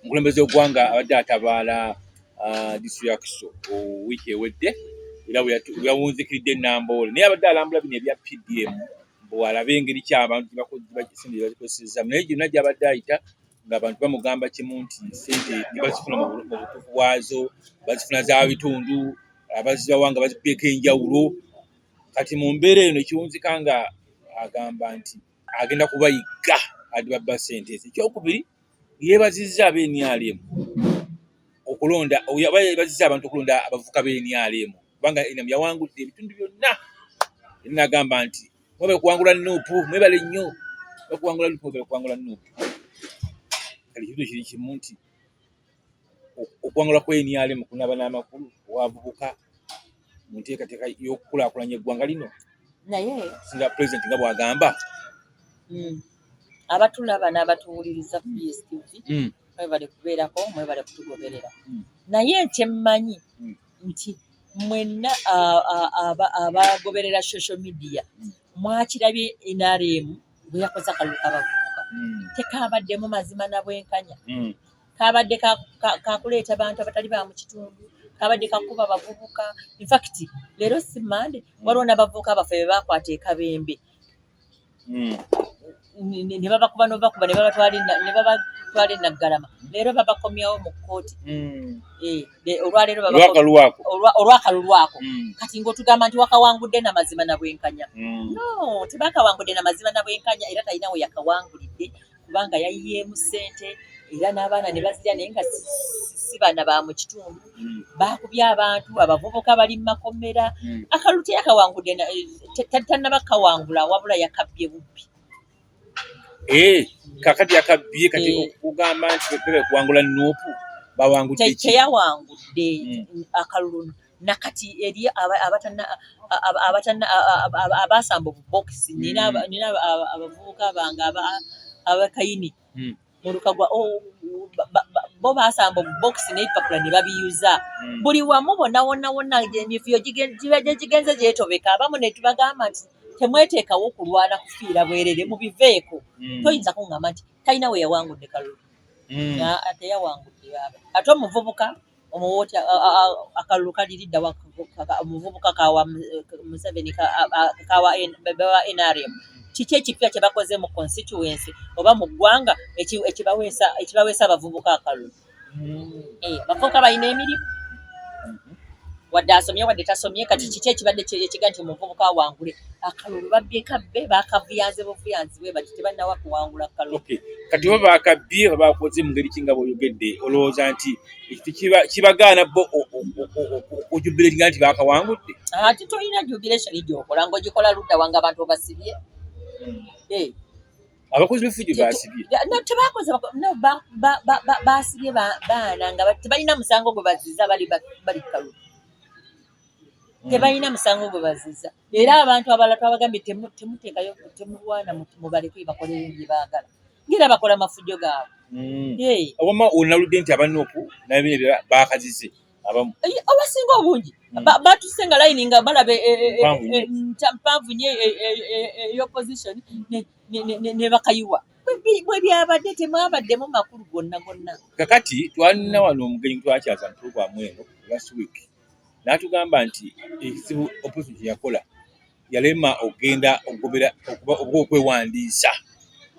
omukulembeze w'eggwanga abadde atabaala disitulikiti wiiki ewedde era bweyawunzikiridde Namboole naye abadde alambula bino ebya PDM bwalabe engeri ki abantu sente bazikozesezza naye gyonna gy'abadde ayita ng'abantu bamugamba kimu nti sente tebazifuna mu butuufu bwazo bazifuna za bitundu abazibawa nga bazikubyeko enjawulo kati mu mbeera eno ekiwunzika nga agamba nti agenda kubayigga adibabba sente ezo. Ekyokubiri yeebazizza ab'NRM okulonda yeebazizza abantu okulonda abavubuka b'NRM kubanga NRM yawangudde ebitundu byonna era n'agamba nti mwebale kuwangula Nuupu mwebale nnyo okuwangula Nuupu mwebale kuwangula Nuupu. Kale ekibuzo kiri kimu nti okuwangula kwa NRM kunaaba n'amakulu wavubuka mu nteekateeka y'okukulaakulanya eggwanga lino naye singa pulezidenti nga bw'agamba abatulaba n'abatuwuliriza ku DSTV mwebale kubeerako mwebale kutugoberera naye kyemmanyi nti mwenna abagoberera social media mwakirabye NRM bwe yakoze akalulu k'abavubuka tekabaddemu mazima na bwenkanya kabadde kakuleeta abantu abatali ba mu kitundu kabadde kakuba abavubuka in fact leero simande waliwo n'abavubuka abaffe be bakwata ekabembe ne babakuba n'obakuba ne babatwala e Naggalama leero babakomyawo mu kkooti olwaleero olw'akalulu ako kati ng'otugamba nti wakawangudde na mazima na bwenkanya no tebakawangudde na mazima na bwenkanya era talina we yakawangulidde kubanga yayiyeemu ssente era n'abaana ne bazirya naye nga si baana ba mu kitundu baakubye abantu abavubuka bali mu makomera akalulu teyakawangudde tannabakawangula wabula yakabbye bubbi kakati yakabbye kati okugamba nti bebe kuwangula Nuupu bawangudde ki teyawangudde akalulu nakati eri abasamba obubokisi nina abavubuka bange abakayini mu Lukagwa bo basamba obubokisi n'ebipapula ne babiyuza buli wamu wonna emifyo gigenze gyetobeka abamu ne tubagamba nti temweteekawo kulwana kufiira bwerere mubiveeko toyinza kuŋŋamba nti talina we yawangudde kalulu teyawangudde ate omuvubuka omuwooti akalulu kaliridda omuvubuka kawa Museveni kawa NRM kiki ekipya kye bakoze mu constituency oba mu ggwanga ekibaweesa abavubuka akalulu abavubuka balina emirimu wadde asomye wadde tasomye kati kiki ekibadde ekiga nti omuvubuka awangule akalulu babbye kabbe bakavuyanze buvuyanzi bwe bati tebannawa kuwangula akalulu kati bo bakabbye babakoze mu ngeri kinga bw'oyogedde olowooza nti kibagaana bo okujubiletinga nti bakawangudde ati tolina jubilation gy'okola ng'ogikola ludda wanga abantu obasibye abakozi b'effujjo basibye tebakoze basibye baana nga tebalina musango gwe baziza bali kalulu tebalina musango gwe baziza era abantu abalala twabagambye temuteekayo temulwana mubaleke bakolere bye baagala ngera bakola amafujjo gaabwe obama onaludde nti abanuupu nabyo bakazize abamu abasinga obungi batuse nga layini nga balaba mpanvu nnyo ey'opposition ne bakayiwa bwe byabadde temwabaddemu makulu gonna kakati twalina wano omugenyi twakyaza mpulogulamu eno last week n'atugamba nti ekizibu opposition kye yakola yalema ogenda okwewandiisa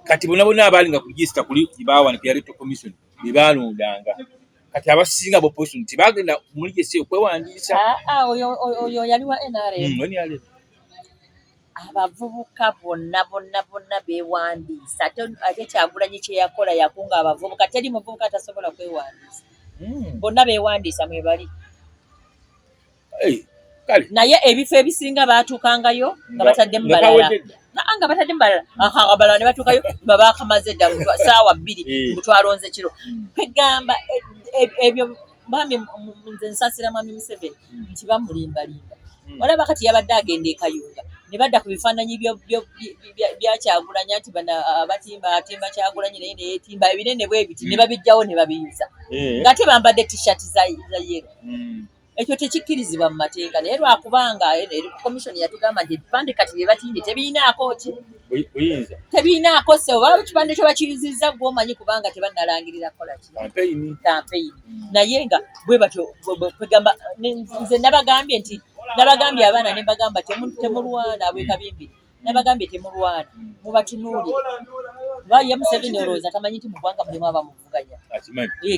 kati bonna abaali nga ku register kuli gyebawanika ya electoral commission bye baalondanga kati abasinga b'opposition tibagenda muri gyesi okwewandiisa oyo yali wa NRM abavubuka bonna beewandiisa ate Kyagulanyi kye yakola yakunga abavubuka teri muvubuka atasobola kwewandiisa bonna beewandiisa mwe bali naye ebifo ebisinga baatuukangayo nga bataddemu balala abalala ne batuukayo nga baakamaze dda ssaawa 2 mutwalonze kiro kwegamba ebyo bambi nze nsasira Mwami Museveni nti bamulimbalimba olaba kati yabadde agenda e Kayunga ne badda ku bifaananyi bya Kyagulanyi nti bano atimba Kyagulanyi naye neyeetimba ebinene bwe biti ne babijjawo ne babiyuza ng'ate bambadde t-shirt za yero ekyo tekikkirizibwa mu mateeka naye lwakubanga komishoni yatugamba nti ebipande kati bye batinde tebirinaako ki buyinza tebinaako se oba ekipande kye bakiyuzizza gw'omanyi kubanga tebannalangirira kukola campaign naye nga bwe batyo kwegamba nze nabagambye abaana ne bagamba temulwana bwekabimbi nabagambye temulwana mubatunuulire ye Museveni olowooza tamanyi nti mu ggwanga mulimu abamuvuganya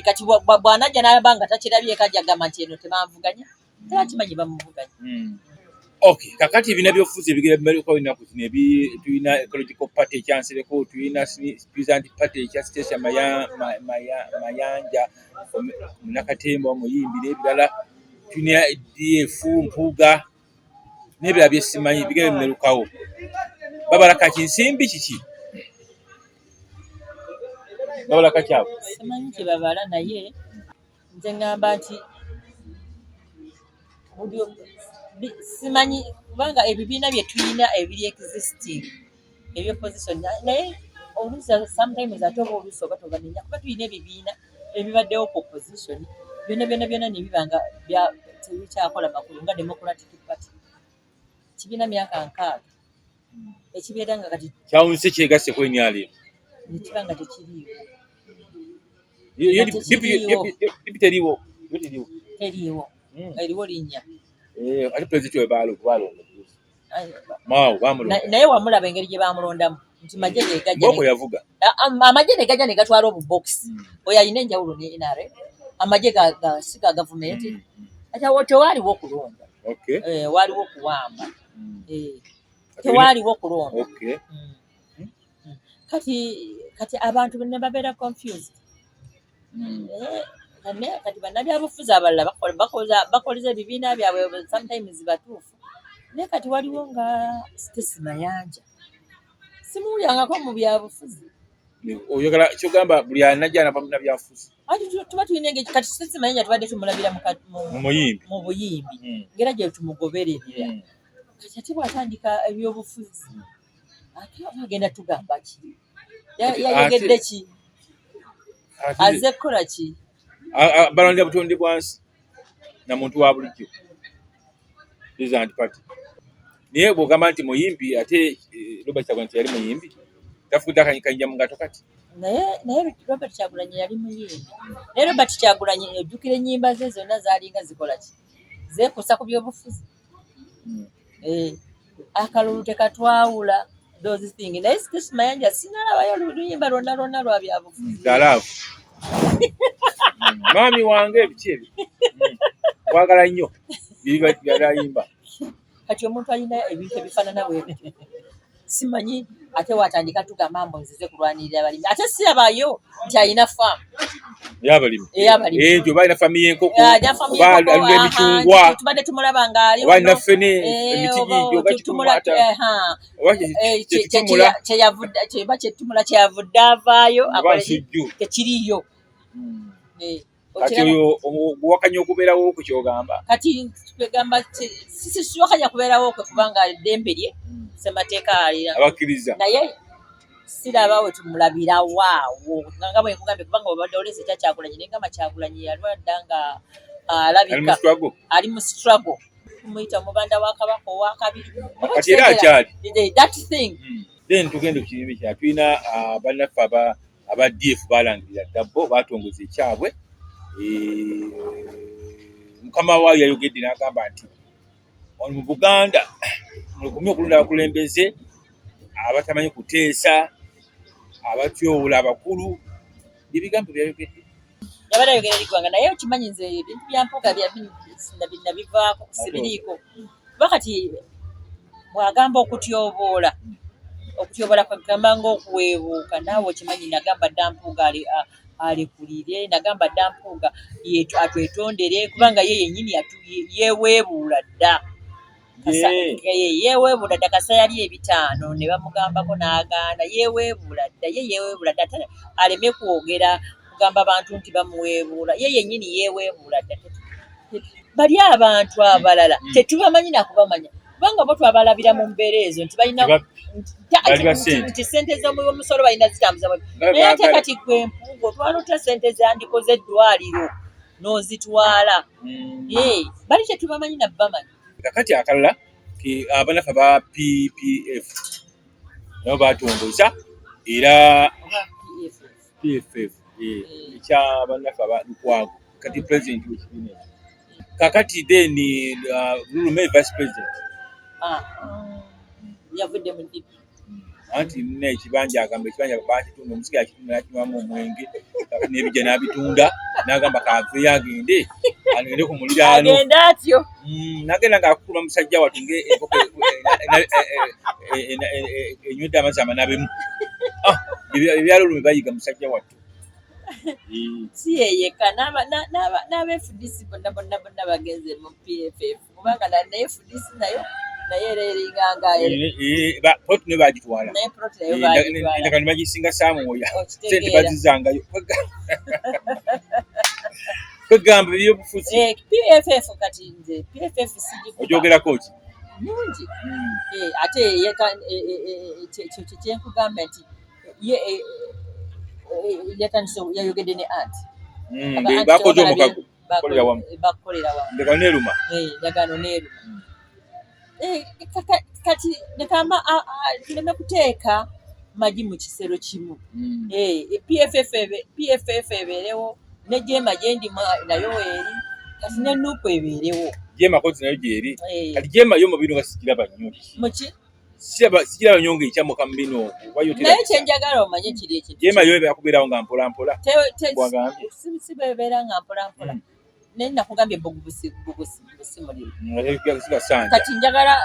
kati bw'anajja n'alaba nga takirabye kajja gamba nti eno tebanvuganya tebakimanyi bamuvuganya. Okay, kakati ebina byofuzi ebigera bimereko inaku zino tulina ecological party ekyansereko, tulina peasant party ekya Stacey Mayanja Nakatemba Muyimbi n'ebirala, tulina DF Mpuuga n'ebirala byesimanyi bigera bimerukawo. Babalaka kinsimbi kiki? Babalaka kyabo simanyi kye babala naye nze ngamba nti simanyi kubanga ebibiina bye tulina ebiri existing ebyopposition naye oluusi sometimes ate oba oluusi oba tobanenya kuba tulina ebibiina ebibaddewo ku opposition byonna ne biba nga tebikyakola makulu nga Democratic Party kibiina myaka 6 ekibeera nga kati kyawunse kyegasse ku NRM nekiba nga tekiriiwo teriiwo eriwo linnya ate pulezidenti we balonda naye wamulaba engeri gye bamulondamu nti majje Boko yavuga amajje ne gajja ne gatwala obubokisi oyo alina enjawulo ne NRM amajje siga gavumenti ate tewaaliwo okulonda waaliwo okuwamba tewaaliwo okulonda kati abantu ne babeera confused kati bannabyabufuzi abalala bakoleza ebibiina byabwe sometimes batuufu naye kati waliwo nga Stacey Mayanja simuwulyangako mu byabufuzi oyagala kyogamba buli anajja nabyabufuzi tuba tulina engeri kati Stacey Mayanja tubadde tumulabira mu buyimbi ngera gye tumugobererera kati ate bw'atandika ebyobufuzi ate agenda tugamba ki yayogedde ki azze kukola ki balondera butonde bwansi na muntu wa bulijjo Peasant Party naye bw'ogamba nti muyimbi ate Robert Kyagulanyi yali muyimbi tafuta kanyija mu ngato kati naye Robert Kyagulanyi yali muyimbi naye Robert Kyagulanyi ojjukira ennyimba ze zonna zaalinga zikola ki zeekuusa ku byobufuzi akalulu tekatwawula those things naye Stacey Mayanja sinalabayo oluyimba lwonna lwa byabufuzi Mami wange biki ebyo kwagala nnyo byayimba kati omuntu alina ebintu ebifaanana bwe simanyi ate watandika tugamba mbu nzize kulwanirira abalimi ate sirabayo nti alina faamu ey'abalimi balina faamu y'enkoko balina emicungwa tubadde tumulaba ng'alina ffene emiti gigyo kyetumula kyeyavudde avaayo tekiriyo kati oyo wakanya okubeerawo ku kyogamba kati twegamba siwakanya kubeerawo kwe kubanga eddembe lye ssemateeka alina abakkiriza naye siraba we tumulabira waawo nga bwe nkugambye kubanga obadde olese ekya Kyagulanyi naye ngamba Kyagulanyi yalwa dda nga alabika ali mu struggle tumuyita mubanda wa Kabaka owakabiri kati era akyali that thing then tugenda ku kirime kya tulina bannaffe aba DF balangirira Dabbo batongoza ekyabwe mukama waayo yayogedde n'agamba nti wano mu Buganda mulukumi okulonda abakulembeze abatamanyi kuteesa abatyowula abakulu ebigambo byayogedde yabadde ayogera eri ggwanga naye okimanyi nze ebintu bya mpuuga nabivaako sibiriiko kuba kati bw'agamba okutyoboola kwegamba ng'okuweebuuka naawe okimanyi nagamba dda mpuuga alekulire nagamba dda mpuuga atwetondere kubanga ye yennyini yeeweebuula dda yeeweebuula dda kasa yali 5 ne bamugambako n'agaana yeeweebuula dda ate aleme kwogera kugamba abantu nti bamuweebuula ye yennyini yeeweebuula dda bali abantu abalala tetubamanyi nakubamanya kubanga bo twabalabira mu mbeera ezo nti balina nti ssente z'omusolo balina zitambuza naye ate kati gwe mpuuga otwala otya ssente zandikoze eddwaliro n'ozitwala bali tetubamanyi nabbamanyi kakati akalala abanafe aba PPF nabo batongoza era oba PFF ekya bannaffe abalukwago kati president w'ekibiina ekyo kakati then Lulume vice president yavudde mu DP anti ekibanja agamba ekibanja bakitunda omusika yakitunda nakinywamu omwenge kakati n'ebijja n'abitunda n'agamba kaveeyo agende ku muliraano agenda atyo n'agenda ng'akuba musajja wattu ng'enkoko enywedde amazzi amanabemu ebyalo Lulume bayiga musajja wattu si yeyeka n'aba-FDC bonna bagenze mu PFF kubanga naye FDC nayo era eringanga poti ne bagitwala naye proti nayo bagitwala endagano bagisinga Saamwoya sente bazizangayo kwegamba ebyobufuzi PFF kati nze PFF sigikuba ogyogerako ki nungi ate kyenkugamba nti yatandise yayogedde ne anti bakoze omukago bakolera wamu endagano neeruma endagano neeruma kati nekamba tuleme kuteeka magi mu kisero kimu PFF ebeerewo ne Jema gyendimu nayo eri kati ne Nuupu ebeerewo Jema kozi nayo gyeri kati Jema yo mu bino nga sikiraba nnyo muki sikiraba nnyo ng'ekyamuka mu bino naye kyenjagala omanye kiri ekintu Jema yo ebeera nga mpolampola si bebeera nga mpolampola naye nakugambye bugubusi muliro kati njagala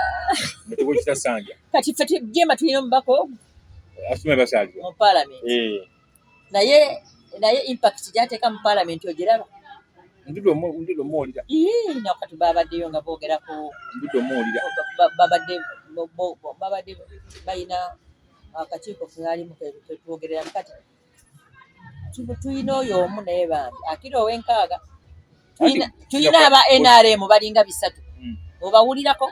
kati ffe Jema tulina omubaka ogwo asume basaalira mu paalamenti naye impact gy'ateeka mu paalamenti ogiraba ndudo muwulira nakati babaddeyo nga boogerako ndudo muwulira babadde balina akakiiko kealimu ketwogereramu kati tulina oyo omu naye bambi akira ow'enkaaga tulina aba NRM balinga 3 obawulirako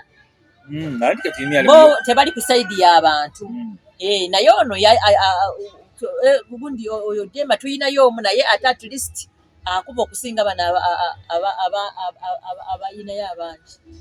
bo tebali ku saidi y'abantu naye ono gundi oyo Jema tulinayo omu naye ate at least akuba okusinga bano abayinayo abangi